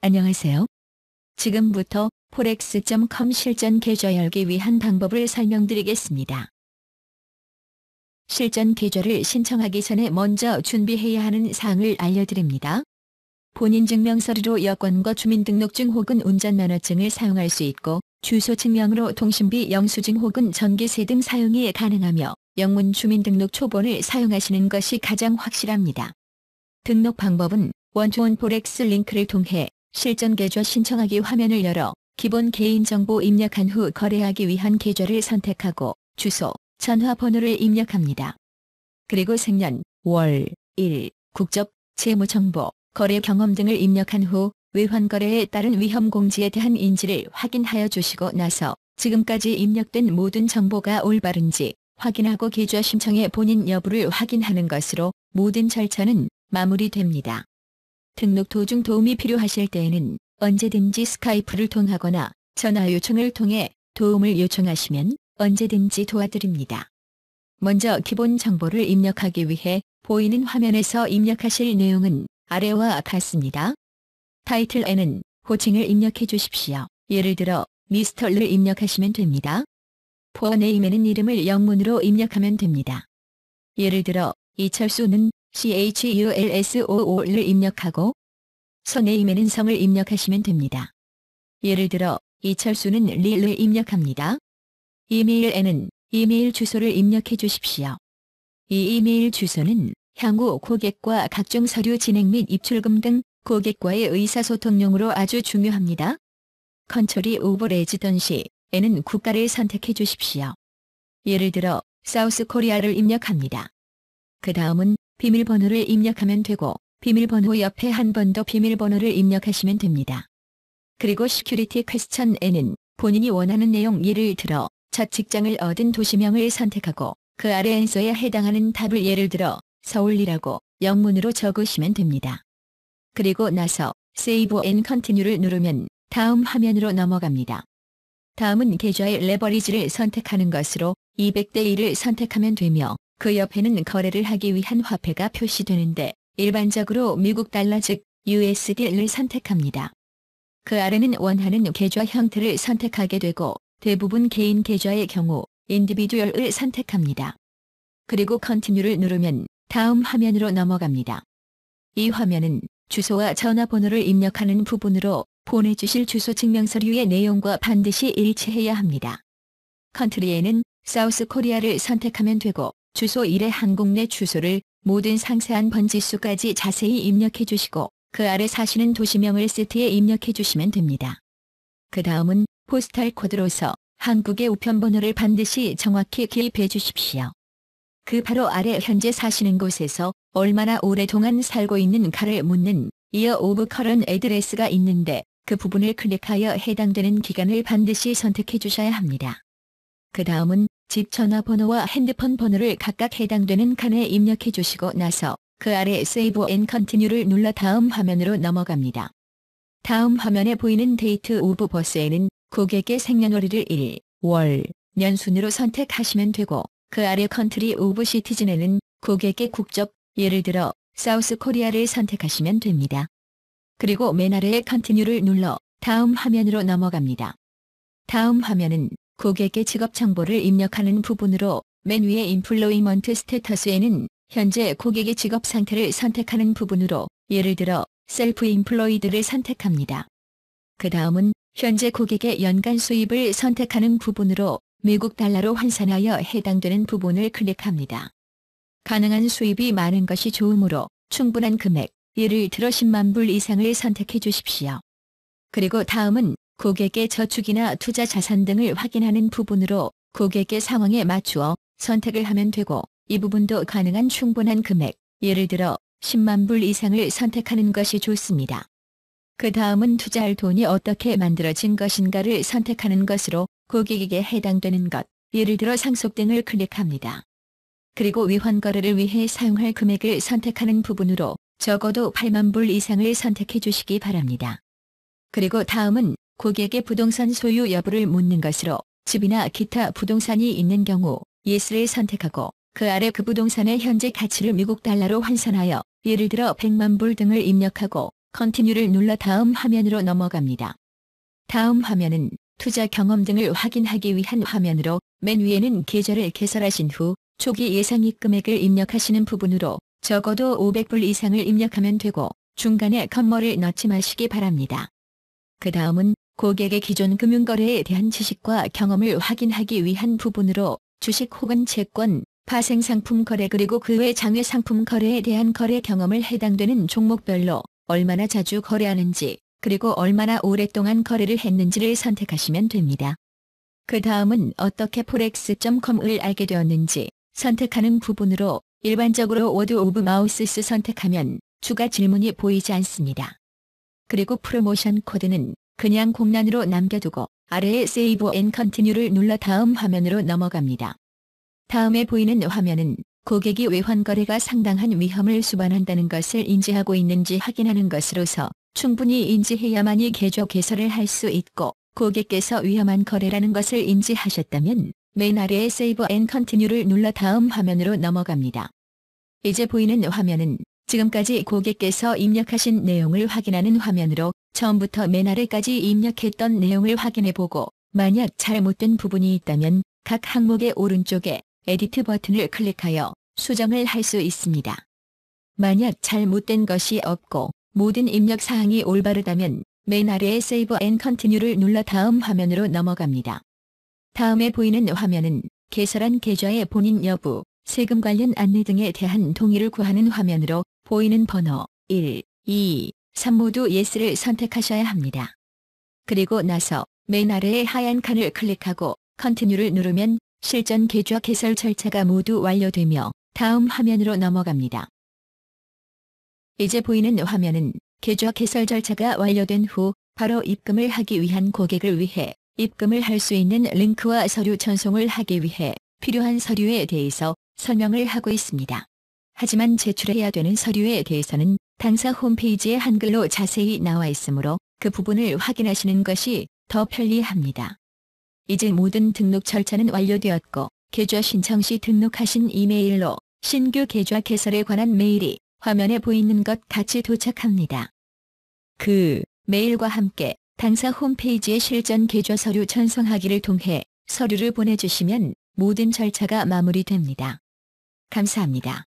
안녕하세요. 지금부터 forex.com 실전 계좌 열기 위한 방법을 설명드리겠습니다. 실전 계좌를 신청하기 전에 먼저 준비해야 하는 사항을 알려드립니다. 본인 증명서류로 여권과 주민등록증 혹은 운전면허증을 사용할 수 있고, 주소 증명으로 통신비 영수증 혹은 전기세 등 사용이 가능하며, 영문 주민등록 초본을 사용하시는 것이 가장 확실합니다. 등록 방법은 원투원 포렉스 링크를 통해 실전 계좌 신청하기 화면을 열어 기본 개인정보 입력한 후 거래하기 위한 계좌를 선택하고 주소, 전화번호를 입력합니다. 그리고 생년, 월, 일, 국적, 재무정보, 거래 경험 등을 입력한 후 외환거래에 따른 위험공지에 대한 인지를 확인하여 주시고 나서 지금까지 입력된 모든 정보가 올바른지 확인하고 계좌 신청의 본인 여부를 확인하는 것으로 모든 절차는 마무리됩니다. 등록 도중 도움이 필요하실 때에는 언제든지 스카이프를 통하거나 전화 요청을 통해 도움을 요청하시면 언제든지 도와드립니다. 먼저 기본 정보를 입력하기 위해 보이는 화면에서 입력하실 내용은 아래와 같습니다. 타이틀에는 호칭을 입력해 주십시오. 예를 들어 미스터를 입력하시면 됩니다. 포어네임에는 이름을 영문으로 입력하면 됩니다. 예를 들어 이철수는 CHULSOO를 입력하고 서네임에는 성을 입력하시면 됩니다. 예를 들어 이철수는 리를 입력합니다. 이메일에는 이메일 주소를 입력해 주십시오. 이 이메일 주소는 향후 고객과 각종 서류 진행 및 입출금 등 고객과의 의사소통용으로 아주 중요합니다. 컨트리 오브 레지던시에는 국가를 선택해 주십시오. 예를 들어 사우스 코리아를 입력합니다. 그 다음은 비밀번호를 입력하면 되고 비밀번호 옆에 한 번 더 비밀번호를 입력하시면 됩니다. 그리고 시큐리티 퀘스천에는 본인이 원하는 내용 예를 들어 첫 직장을 얻은 도시명을 선택하고 그 아래 answer에 해당하는 답을 예를 들어 서울이라고 영문으로 적으시면 됩니다. 그리고 나서 Save and Continue를 누르면 다음 화면으로 넘어갑니다. 다음은 계좌의 레버리지를 선택하는 것으로 200대 1을 선택하면 되며 그 옆에는 거래를 하기 위한 화폐가 표시되는데 일반적으로 미국 달러 즉 USD를 선택합니다. 그 아래는 원하는 계좌 형태를 선택하게 되고 대부분 개인 계좌의 경우 인디비듀얼을 선택합니다. 그리고 Continue를 누르면 다음 화면으로 넘어갑니다. 이 화면은 주소와 전화번호를 입력하는 부분으로 보내주실 주소 증명서류의 내용과 반드시 일치해야 합니다. 컨트리에는 사우스 코리아를 선택하면 되고 주소 1의 한국 내 주소를 모든 상세한 번지수까지 자세히 입력해 주시고 그 아래 사시는 도시명을 세트에 입력해 주시면 됩니다. 그 다음은 포스탈 코드로서 한국의 우편번호를 반드시 정확히 기입해 주십시오. 그 바로 아래 현재 사시는 곳에서 얼마나 오랫동안 살고 있는가를 묻는 Year of Current Address가 있는데 그 부분을 클릭하여 해당되는 기간을 반드시 선택해 주셔야 합니다. 그 다음은 집 전화번호와 핸드폰 번호를 각각 해당되는 칸에 입력해 주시고 나서 그 아래 Save and Continue를 눌러 다음 화면으로 넘어갑니다. 다음 화면에 보이는 Date of Birth에는 고객의 생년월일을 1, 월, 년 순으로 선택하시면 되고 그 아래 Country of Citizen에는 고객의 국적, 예를 들어 사우스 코리아를 선택하시면 됩니다. 그리고 맨 아래의 Continue를 눌러 다음 화면으로 넘어갑니다. 다음 화면은 고객의 직업 정보를 입력하는 부분으로 맨 위에 Employment Status에는 현재 고객의 직업 상태를 선택하는 부분으로 예를 들어 Self-Employed를 선택합니다. 그 다음은 현재 고객의 연간 수입을 선택하는 부분으로 미국 달러로 환산하여 해당되는 부분을 클릭합니다. 가능한 수입이 많은 것이 좋으므로 충분한 금액, 예를 들어 10만 불 이상을 선택해 주십시오. 그리고 다음은 고객의 저축이나 투자 자산 등을 확인하는 부분으로 고객의 상황에 맞추어 선택을 하면 되고 이 부분도 가능한 충분한 금액, 예를 들어 10만 불 이상을 선택하는 것이 좋습니다. 그 다음은 투자할 돈이 어떻게 만들어진 것인가를 선택하는 것으로 고객에게 해당되는 것, 예를 들어 상속 등을 클릭합니다. 그리고 위환거래를 위해 사용할 금액을 선택하는 부분으로 적어도 8만 불 이상을 선택해 주시기 바랍니다. 그리고 다음은 고객의 부동산 소유 여부를 묻는 것으로 집이나 기타 부동산이 있는 경우 Yes를 선택하고 그 아래 그 부동산의 현재 가치를 미국 달러로 환산하여 예를 들어 100만 불 등을 입력하고 컨티뉴를 눌러 다음 화면으로 넘어갑니다. 다음 화면은 투자 경험 등을 확인하기 위한 화면으로 맨 위에는 계좌를 개설하신 후 초기 예상이익 금액을 입력하시는 부분으로 적어도 500불 이상을 입력하면 되고 중간에 컴마를 넣지 마시기 바랍니다. 그 다음은 고객의 기존 금융거래에 대한 지식과 경험을 확인하기 위한 부분으로 주식 혹은 채권, 파생상품 거래 그리고 그 외 장외상품 거래에 대한 거래 경험을 해당되는 종목별로 얼마나 자주 거래하는지 그리고 얼마나 오랫동안 거래를 했는지를 선택하시면 됩니다. 그 다음은 어떻게 forex.com을 알게 되었는지 선택하는 부분으로 일반적으로 워드 오브 마우스를 선택하면 추가 질문이 보이지 않습니다. 그리고 프로모션 코드는 그냥 공란으로 남겨두고 아래에 Save and Continue를 눌러 다음 화면으로 넘어갑니다. 다음에 보이는 화면은 고객이 외환 거래가 상당한 위험을 수반한다는 것을 인지하고 있는지 확인하는 것으로서 충분히 인지해야만이 계좌 개설을 할 수 있고 고객께서 위험한 거래라는 것을 인지하셨다면 맨 아래에 Save and Continue를 눌러 다음 화면으로 넘어갑니다. 이제 보이는 화면은 지금까지 고객께서 입력하신 내용을 확인하는 화면으로 처음부터 맨 아래까지 입력했던 내용을 확인해보고 만약 잘못된 부분이 있다면 각 항목의 오른쪽에 에디트 버튼을 클릭하여 수정을 할 수 있습니다. 만약 잘못된 것이 없고 모든 입력 사항이 올바르다면 맨 아래에 Save and Continue를 눌러 다음 화면으로 넘어갑니다. 다음에 보이는 화면은 개설한 계좌의 본인 여부, 세금 관련 안내 등에 대한 동의를 구하는 화면으로 보이는 번호 1, 2, 3 모두 Yes를 선택하셔야 합니다. 그리고 나서 맨 아래의 하얀 칸을 클릭하고 Continue를 누르면 실전 계좌 개설 절차가 모두 완료되며 다음 화면으로 넘어갑니다. 이제 보이는 화면은 계좌 개설 절차가 완료된 후 바로 입금을 하기 위한 고객을 위해 입금을 할 수 있는 링크와 서류 전송을 하기 위해 필요한 서류에 대해서 설명을 하고 있습니다. 하지만 제출해야 되는 서류에 대해서는 당사 홈페이지에 한글로 자세히 나와 있으므로 그 부분을 확인하시는 것이 더 편리합니다. 이제 모든 등록 절차는 완료되었고 계좌 신청 시 등록하신 이메일로 신규 계좌 개설에 관한 메일이 화면에 보이는 것 같이 도착합니다. 그 메일과 함께 당사 홈페이지에 실전 계좌 서류 전송하기를 통해 서류를 보내주시면 모든 절차가 마무리됩니다. 감사합니다.